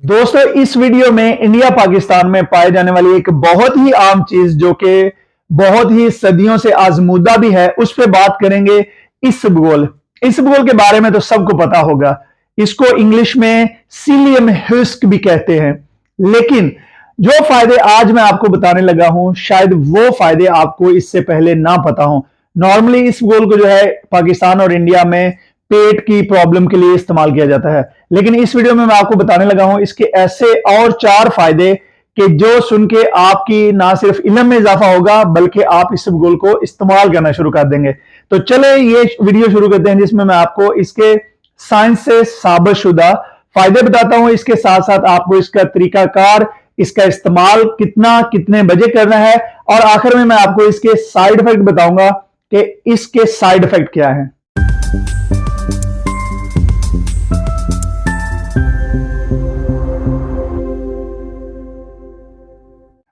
दोस्तों इस वीडियो में इंडिया पाकिस्तान में पाए जाने वाली एक बहुत ही आम चीज जो कि बहुत ही सदियों से आजमूदा भी है उस पर बात करेंगे। इसबगोल इसबगोल के बारे में तो सबको पता होगा। इसको इंग्लिश में सीलियम हुस्क भी कहते हैं। लेकिन जो फायदे आज मैं आपको बताने लगा हूं शायद वो फायदे आपको इससे पहले ना पता हो। नॉर्मली इसबगोल को जो है पाकिस्तान और इंडिया में पेट की प्रॉब्लम के लिए इस्तेमाल किया जाता है। लेकिन इस वीडियो में मैं आपको बताने लगा हूं इसके ऐसे और 4 फायदे कि जो सुन के आपकी ना सिर्फ इल्म में इजाफा होगा बल्कि आप इसबगोल को इस्तेमाल करना शुरू कर देंगे। तो चले ये वीडियो शुरू करते हैं जिसमें मैं आपको इसके साइंस से साबित शुदा फायदे बताता हूं। इसके साथ साथ आपको इसका तरीकाकार, इसका इस्तेमाल कितना कितने बजे करना है और आखिर में मैं आपको इसके साइड इफेक्ट बताऊंगा कि इसके साइड इफेक्ट क्या है।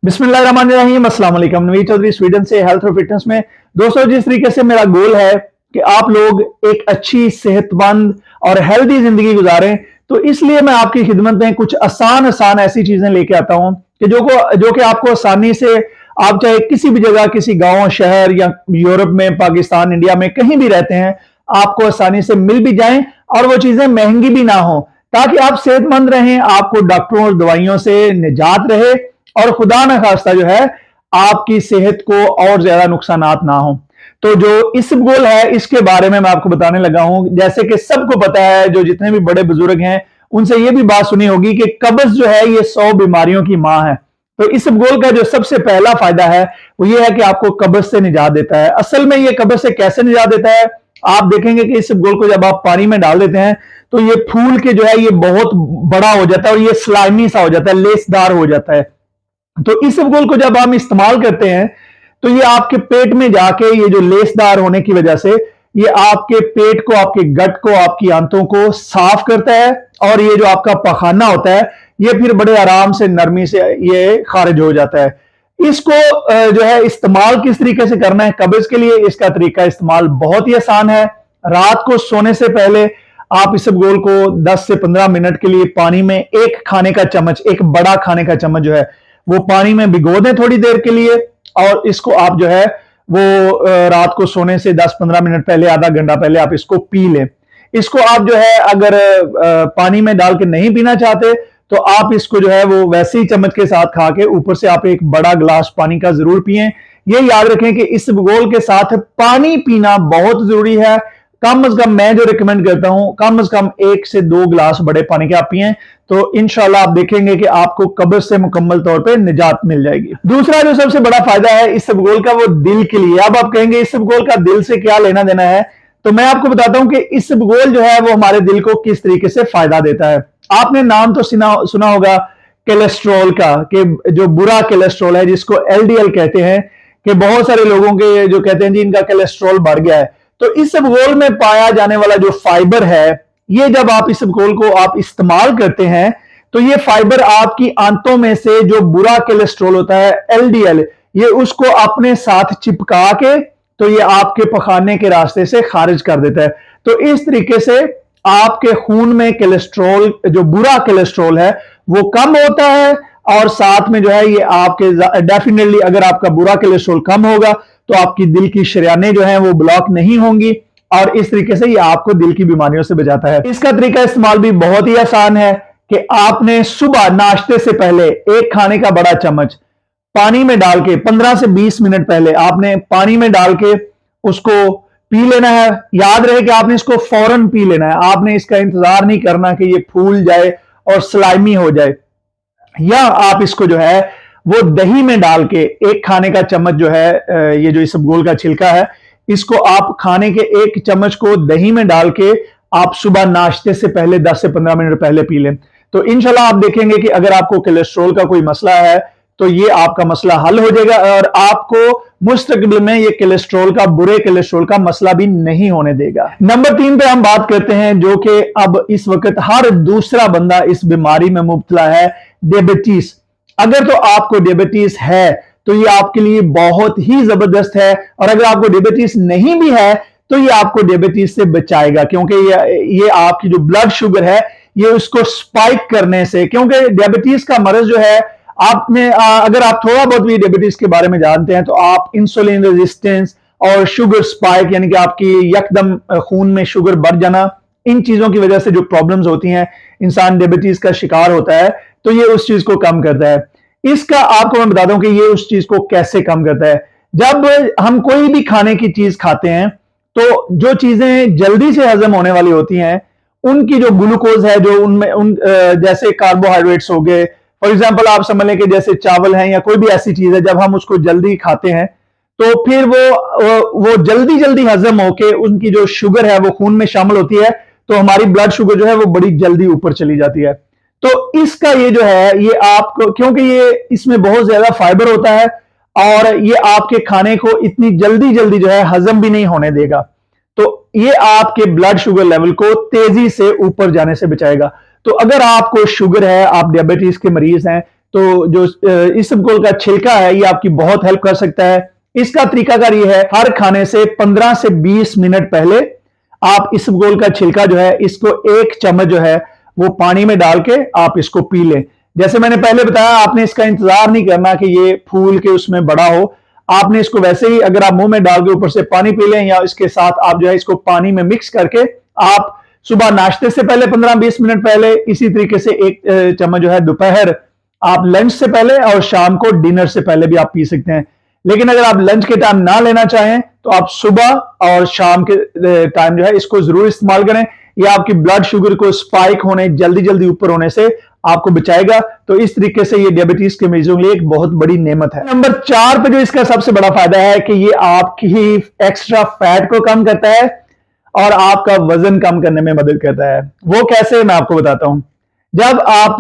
बिस्मिल्लाहिर्रहमानिर्रहीम, अस्सलाम वालेकुम। नवीद चौधरी स्वीडन से हेल्थ और फिटनेस में। दोस्तों जिस तरीके से मेरा गोल है कि आप लोग एक अच्छी सेहतमंद और हेल्दी जिंदगी गुजारें, तो इसलिए मैं आपकी खिदमत में कुछ आसान आसान ऐसी चीजें लेके आता हूं कि जो कि आपको आसानी से, आप चाहे किसी भी जगह, किसी गांव, शहर या यूरोप में, पाकिस्तान, इंडिया में कहीं भी रहते हैं, आपको आसानी से मिल भी जाएं और वो चीजें महंगी भी ना हो, ताकि आप सेहतमंद रहें, आपको डॉक्टरों और दवाइयों से निजात रहे और खुदा न खास्ता जो है आपकी सेहत को और ज्यादा नुकसानात ना हो। तो जो इसबगोल है इसके बारे में मैं आपको बताने लगा हूं। जैसे कि सबको पता है, जो जितने भी बड़े बुजुर्ग हैं उनसे ये भी बात सुनी होगी कि कब्ज जो है ये 100 बीमारियों की मां है। तो इसबगोल का जो सबसे पहला फायदा है वो ये है कि आपको कब्ज से निजात देता है। असल में ये कब्ज से कैसे निजात देता है, आप देखेंगे कि इसबगोल को जब आप पानी में डाल देते हैं तो ये फूल के जो है ये बहुत बड़ा हो जाता है और ये स्लाइमी सा हो जाता है, लेसदार हो जाता है। तो इसबगोल को जब हम इस्तेमाल करते हैं तो ये आपके पेट में जाके, ये जो लेसदार होने की वजह से ये आपके पेट को, आपके गट को, आपकी आंतों को साफ करता है और ये जो आपका पखाना होता है ये फिर बड़े आराम से, नरमी से ये खारिज हो जाता है। इसको जो है इस्तेमाल किस तरीके से करना है कब्ज के लिए, इसका तरीका इस्तेमाल बहुत ही आसान है। रात को सोने से पहले आप इसबगोल को 10 से 15 मिनट के लिए पानी में एक खाने का चम्मच, एक बड़ा खाने का चम्मच जो है वो पानी में भिगो दें थोड़ी देर के लिए और इसको आप जो है वो रात को सोने से 10-15 मिनट पहले, आधा घंटा पहले आप इसको पी लें। इसको आप जो है अगर पानी में डाल के नहीं पीना चाहते तो आप इसको जो है वो वैसे ही चम्मच के साथ खा के ऊपर से आप एक बड़ा गिलास पानी का जरूर पिएं। ये याद रखें कि इसबगोल के साथ पानी पीना बहुत जरूरी है। कम से कम मैं जो रिकमेंड करता हूं, कम से कम 1 से 2 गिलास बड़े पानी के आप पिएं, तो इंशाल्लाह आप देखेंगे कि आपको कब्ज से मुकम्मल तौर पे निजात मिल जाएगी। दूसरा जो सबसे बड़ा फायदा है इसबगोल का वो दिल के लिए। अब आप कहेंगे इसबगोल का दिल से क्या लेना देना है, तो मैं आपको बताता हूं कि इसबगोल जो है वो हमारे दिल को किस तरीके से फायदा देता है। आपने नाम तो सुना होगा कोलेस्ट्रॉल का, कि जो बुरा कोलेस्ट्रॉल है जिसको एलडीएल कहते हैं, कि बहुत सारे लोगों के जो कहते हैं जी इनका कोलेस्ट्रॉल बढ़ गया है। तो इसबगोल में पाया जाने वाला जो फाइबर है, ये जब आप इसबगोल को आप इस्तेमाल करते हैं तो ये फाइबर आपकी आंतों में से जो बुरा कोलेस्ट्रॉल होता है एलडीएल, ये उसको अपने साथ चिपका के तो ये आपके पखाने के रास्ते से खारिज कर देता है। तो इस तरीके से आपके खून में कोलेस्ट्रॉल, जो बुरा कोलेस्ट्रॉल है वो कम होता है और साथ में जो है ये आपके डेफिनेटली, अगर आपका बुरा कोलेस्ट्रॉल कम होगा तो आपकी दिल की शरियानें जो हैं वो ब्लॉक नहीं होंगी और इस तरीके से ये आपको दिल की बीमारियों से बचाता है। इसका तरीका इस्तेमाल भी बहुत ही आसान है कि आपने सुबह नाश्ते से पहले एक खाने का बड़ा चम्मच पानी में डाल के 15 से 20 मिनट पहले आपने पानी में डाल के उसको पी लेना है। याद रहे कि आपने इसको फौरन पी लेना है, आपने इसका इंतजार नहीं करना कि ये फूल जाए और स्लाइमी हो जाए। या आप इसको जो है वो दही में डाल के एक खाने का चम्मच जो है, ये जो इसबगोल का छिलका है, इसको आप खाने के एक चम्मच को दही में डाल के आप सुबह नाश्ते से पहले 10 से 15 मिनट पहले पी लें। तो इंशाल्लाह आप देखेंगे कि अगर आपको कोलेस्ट्रॉल का कोई मसला है तो ये आपका मसला हल हो जाएगा और आपको मुस्तकबिल में ये कोलेस्ट्रॉल का, बुरे कोलेस्ट्रॉल का मसला भी नहीं होने देगा। नंबर 3 पे हम बात करते हैं, जो कि अब इस वक्त हर दूसरा बंदा इस बीमारी में मुब्तला है, डायबिटीज। अगर तो आपको डायबिटीज है तो ये आपके लिए बहुत ही जबरदस्त है और अगर आपको डायबिटीज नहीं भी है तो ये आपको डायबिटीज से बचाएगा, क्योंकि ये आपकी जो ब्लड शुगर है ये उसको स्पाइक करने से, क्योंकि डायबिटीज का मर्ज जो है, आपने अगर आप थोड़ा बहुत भी डायबिटीज के बारे में जानते हैं तो आप इंसुलिन रेजिस्टेंस और शुगर स्पाइक, यानी कि आपकी यकदम खून में शुगर बढ़ जाना, इन चीजों की वजह से जो प्रॉब्लम्स होती हैं, इंसान डायबिटीज का शिकार होता है, तो ये उस चीज को कम करता है। इसका आपको मैं बता दूं कि ये उस चीज को कैसे कम करता है। जब हम कोई भी खाने की चीज खाते हैं तो जो चीजें जल्दी से हजम होने वाली होती हैं, उनकी जो ग्लूकोज है, जो उनमें जैसे कार्बोहाइड्रेट्स हो गए, फॉर एग्जाम्पल आप समझ लें कि जैसे चावल है या कोई भी ऐसी चीज है, जब हम उसको जल्दी खाते हैं तो फिर वो जल्दी जल्दी हजम होके उनकी जो शुगर है वो खून में शामिल होती है, तो हमारी ब्लड शुगर जो है वो बड़ी जल्दी ऊपर चली जाती है। तो इसका ये जो है, ये आपको, क्योंकि ये इसमें बहुत ज्यादा फाइबर होता है और ये आपके खाने को इतनी जल्दी जल्दी जो है हजम भी नहीं होने देगा, तो ये आपके ब्लड शुगर लेवल को तेजी से ऊपर जाने से बचाएगा। तो अगर आपको शुगर है, आप डायबिटीज के मरीज हैं, तो जो इसबगोल का छिलका है ये आपकी बहुत हेल्प कर सकता है। इसका तरीकाकार ये है, हर खाने से 15 से 20 मिनट पहले आप इसबगोल का छिलका जो है, इसको 1 चम्मच जो है वो पानी में डाल के आप इसको पी लें। जैसे मैंने पहले बताया, आपने इसका इंतजार नहीं करना कि ये फूल के उसमें बड़ा हो, आपने इसको वैसे ही अगर आप मुंह में डाल के ऊपर से पानी पी लें, या इसके साथ आप जो है इसको पानी में मिक्स करके आप सुबह नाश्ते से पहले 15-20 मिनट पहले, इसी तरीके से 1 चम्मच जो है दोपहर आप लंच से पहले, और शाम को डिनर से पहले भी आप पी सकते हैं। लेकिन अगर आप लंच के टाइम ना लेना चाहें तो आप सुबह और शाम के टाइम जो है इसको जरूर इस्तेमाल करें। ये आपकी ब्लड शुगर को स्पाइक होने, जल्दी जल्दी ऊपर होने से आपको बचाएगा। तो इस तरीके से ये डायबिटीज के मरीजों के लिए एक बहुत बड़ी नेमत है। नंबर 4 पे जो इसका सबसे बड़ा फायदा है कि ये आपकी एक्स्ट्रा फैट को कम करता है और आपका वजन कम करने में मदद करता है। वो कैसे, मैं आपको बताता हूं। जब आप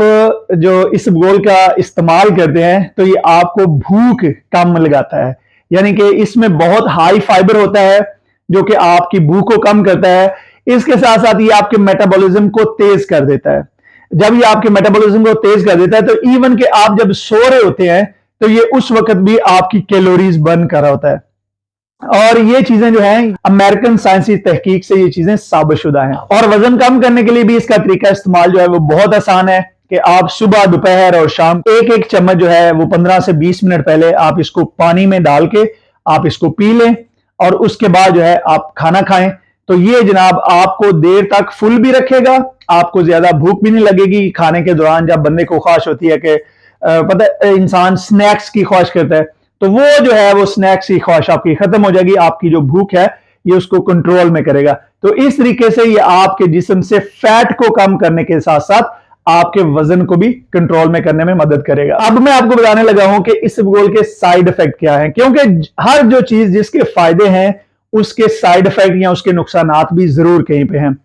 जो इसबगोल का इस्तेमाल करते हैं तो ये आपको भूख कम लगाता है, यानी कि इसमें बहुत हाई फाइबर होता है जो कि आपकी भूख को कम करता है। इसके साथ साथ ये आपके मेटाबॉलिज्म को तेज कर देता है। जब ये आपके मेटाबॉलिज्म को तेज कर देता है तो इवन के आप जब सो रहे होते हैं तो ये उस वक्त भी आपकी कैलोरीज बर्न कर रहा होता है। और ये चीजें जो हैं, अमेरिकन साइंसी तहकीक से ये चीजें साबितशुदा हैं। और वजन कम करने के लिए भी इसका तरीका इस्तेमाल जो है वो बहुत आसान है कि आप सुबह, दोपहर और शाम 1-1 चम्मच जो है वो 15 से 20 मिनट पहले आप इसको पानी में डाल के आप इसको पी लें, और उसके बाद जो है आप खाना खाएं। तो ये जनाब आपको देर तक फुल भी रखेगा, आपको ज्यादा भूख भी नहीं लगेगी। खाने के दौरान जब बंदे को ख्वाहिश होती है कि पता है, इंसान स्नैक्स की ख्वाहिश करता है, तो वो जो है वो स्नैक्स की ख्वाहिश आपकी खत्म हो जाएगी। आपकी जो भूख है ये उसको कंट्रोल में करेगा। तो इस तरीके से ये आपके जिस्म से फैट को कम करने के साथ साथ आपके वजन को भी कंट्रोल में करने में मदद करेगा। अब मैं आपको बताने लगा हूं कि इसबगोल के साइड इफेक्ट क्या हैं, क्योंकि हर जो चीज जिसके फायदे हैं उसके साइड इफेक्ट या उसके नुकसानात भी जरूर कहीं पे हैं।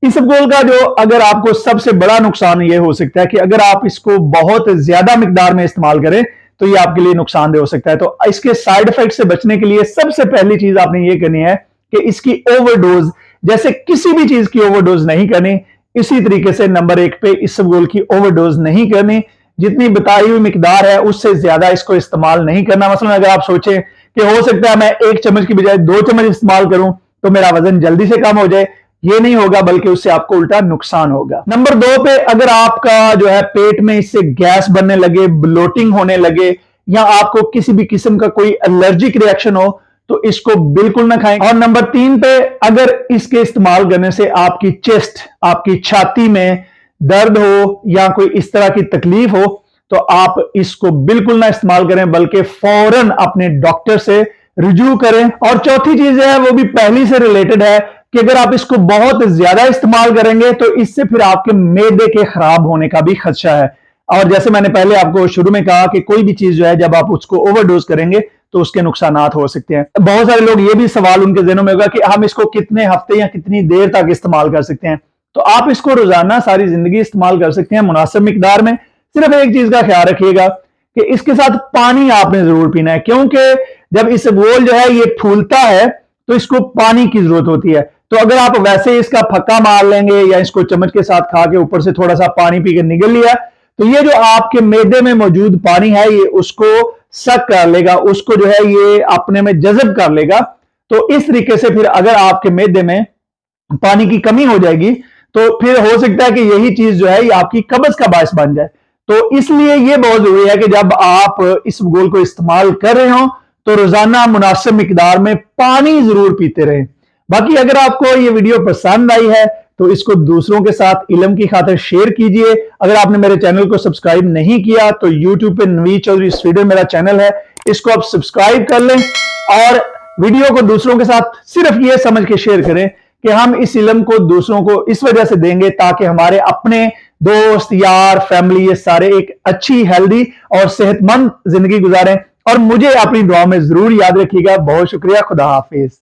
इसबगोल का जो, अगर आपको सबसे बड़ा नुकसान ये हो सकता है कि अगर आप इसको बहुत ज्यादा मिकदार में इस्तेमाल करें तो ये आपके लिए नुकसानदेह हो सकता है। तो इसके साइड इफेक्ट से बचने के लिए सबसे पहली चीज आपने ये करनी है कि इसकी ओवरडोज, जैसे किसी भी चीज की ओवरडोज नहीं करनी, इसी तरीके से नंबर 1 पे इसबगोल की ओवरडोज नहीं करनी। जितनी बताई हुई मिकदार है उससे ज्यादा इसको इस्तेमाल नहीं करना। मसलन अगर आप सोचें कि हो सकता है मैं 1 चम्मच की बजाय 2 चम्मच इस्तेमाल करूं तो मेरा वजन जल्दी से कम हो जाए, ये नहीं होगा, बल्कि उससे आपको उल्टा नुकसान होगा। नंबर 2 पे, अगर आपका जो है पेट में इससे गैस बनने लगे, ब्लोटिंग होने लगे, या आपको किसी भी किस्म का कोई एलर्जिक रिएक्शन हो तो इसको बिल्कुल ना खाएं। और नंबर 3 पे, अगर इसके इस्तेमाल करने से आपकी चेस्ट, आपकी छाती में दर्द हो या कोई इस तरह की तकलीफ हो तो आप इसको बिल्कुल ना इस्तेमाल करें, बल्कि फौरन अपने डॉक्टर से रिव्यू करें। और चौथी चीज है वो भी पहली से रिलेटेड है कि अगर आप इसको बहुत ज्यादा इस्तेमाल करेंगे तो इससे फिर आपके मैदे के खराब होने का भी खदशा है। और जैसे मैंने पहले आपको शुरू में कहा कि कोई भी चीज जो है जब आप उसको ओवरडोज करेंगे तो उसके नुकसानात हो सकते हैं। बहुत सारे लोग, ये भी सवाल उनके ज़हनों में होगा कि हम इसको कितने हफ्ते या कितनी देर तक इस्तेमाल कर सकते हैं। तो आप इसको रोजाना सारी जिंदगी इस्तेमाल कर सकते हैं मुनासिब मिकदार में। सिर्फ एक चीज का ख्याल रखिएगा कि इसके साथ पानी आपने जरूर पीना है, क्योंकि जब इसबगोल जो है ये फूलता है तो इसको पानी की जरूरत होती है। तो अगर आप वैसे इसका फक्का मार लेंगे या इसको चम्मच के साथ खा के ऊपर से थोड़ा सा पानी पी के निगल लिया, तो ये जो आपके मैदे में मौजूद पानी है ये उसको सक कर लेगा, उसको जो है ये अपने में जज़ब कर लेगा। तो इस तरीके से फिर अगर आपके मैदे में पानी की कमी हो जाएगी तो फिर हो सकता है कि यही चीज जो है ये आपकी कब्ज का बायस बन जाए। तो इसलिए ये बहुत जरूरी है कि जब आप इस गोल को इस्तेमाल कर रहे हो तो रोजाना मुनासिब मिकदार में पानी जरूर पीते रहें। बाकी अगर आपको ये वीडियो पसंद आई है तो इसको दूसरों के साथ इल्म की खातिर शेयर कीजिए। अगर आपने मेरे चैनल को सब्सक्राइब नहीं किया तो यूट्यूब पे नवीद चौधरी स्वीडन मेरा चैनल है, इसको आप सब्सक्राइब कर लें और वीडियो को दूसरों के साथ सिर्फ ये समझ के शेयर करें कि हम इस इल्म को दूसरों को इस वजह से देंगे ताकि हमारे अपने दोस्त, यार, फैमिली ये सारे एक अच्छी, हेल्दी और सेहतमंद जिंदगी गुजारें। और मुझे अपनी दुआ में जरूर याद रखिएगा। बहुत शुक्रिया। खुदा हाफिज।